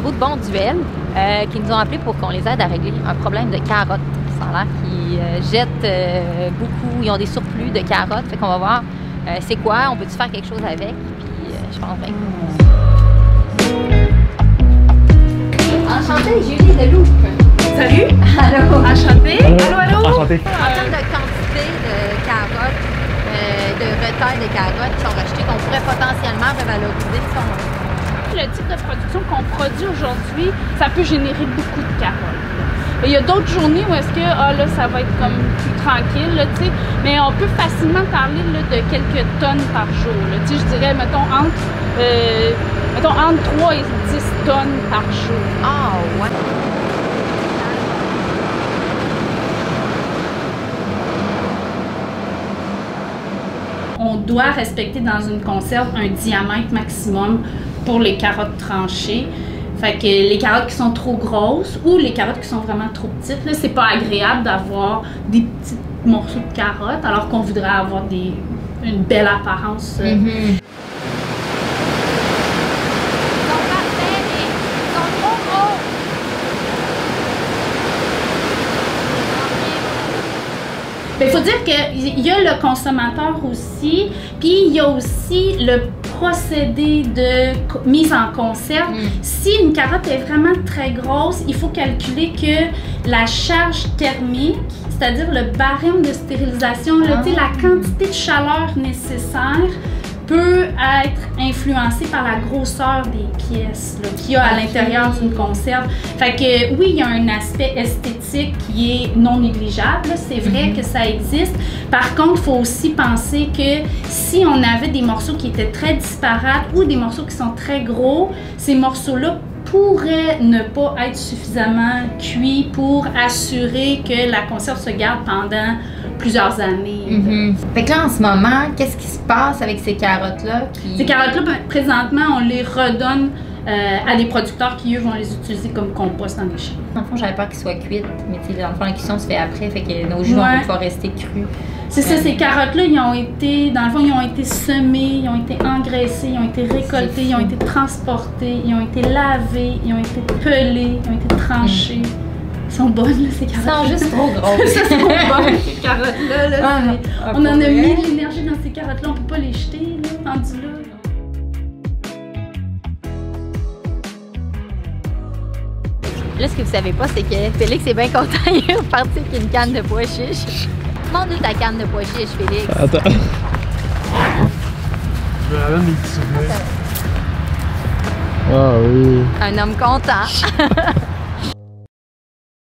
bureau de Bonduel qui nous ont appelé pour qu'on les aide à régler un problème de carottes. Ça a l'air qu'ils jettent beaucoup, ils ont des surplus de carottes. Fait qu'on va voir c'est quoi, on peut-tu faire quelque chose avec? Puis je pense bien. Enchantée, Julie Deloup. Salut! Allô! Enchantée! Allô, allô! Enchanté! En termes de quantité de carottes, de retail de carottes qui sont rejetées, qu'on pourrait potentiellement revaloriser, Le type de production qu'on produit aujourd'hui, ça peut générer beaucoup de carottes. Il y a d'autres journées où est-ce que là, ça va être comme plus tranquille, là, mais on peut facilement parler là, de quelques tonnes par jour. Là. Je dirais, mettons, entre 3 et 10 tonnes par jour. Ah, ouais! On doit respecter dans une conserve un diamètre maximum pour les carottes tranchées. Fait que les carottes qui sont trop grosses ou les carottes qui sont vraiment trop petites, là, c'est pas agréable d'avoir des petits morceaux de carottes alors qu'on voudrait avoir une belle apparence. Il faut dire qu'il y a le consommateur aussi, puis il y a aussi le procédé de mise en conserve. Si une carotte est vraiment très grosse, il faut calculer que la charge thermique, c'est-à-dire le barème de stérilisation, la quantité de chaleur nécessaire, peut être influencé par la grosseur des pièces qu'il y a à l'intérieur d'une conserve. Fait que oui, il y a un aspect esthétique qui est non négligeable, c'est vrai que ça existe. Par contre, il faut aussi penser que si on avait des morceaux qui étaient très disparates ou des morceaux qui sont très gros, ces morceaux-là pourraient ne pas être suffisamment cuits pour assurer que la conserve se garde pendant plusieurs années. Fait que là, en ce moment, qu'est-ce qui se passe avec ces carottes-là? Ces carottes-là, présentement, on les redonne à des producteurs qui, eux, vont les utiliser comme compost dans les champs. Dans le fond, j'avais peur qu'ils soient cuites, mais dans le fond, la cuisson se fait après, fait que nos jus vont pouvoir rester crus. C'est ça, ces carottes-là, ils ont été, dans le fond, ils ont été semés, ils ont été engraissés, ils ont été récoltés, ils ont été transportés, ils ont été lavés, ils ont été pelés, ils ont été tranchés. Ils sont bonnes, là, ces carottes. Ils sont juste trop grosses. Ça, sont bonnes, ces carottes-là. Là, on en a mis de l'énergie dans ces carottes-là, on peut pas les jeter, là, rendu là. Là, ce que vous savez pas, c'est que Félix est bien content, il est reparti avec une canne de pois chiche. Montre-nous ta canne de pois chiche, Félix. Attends. Je me ramène mes petits souvenirs. Ah oui. Un homme content.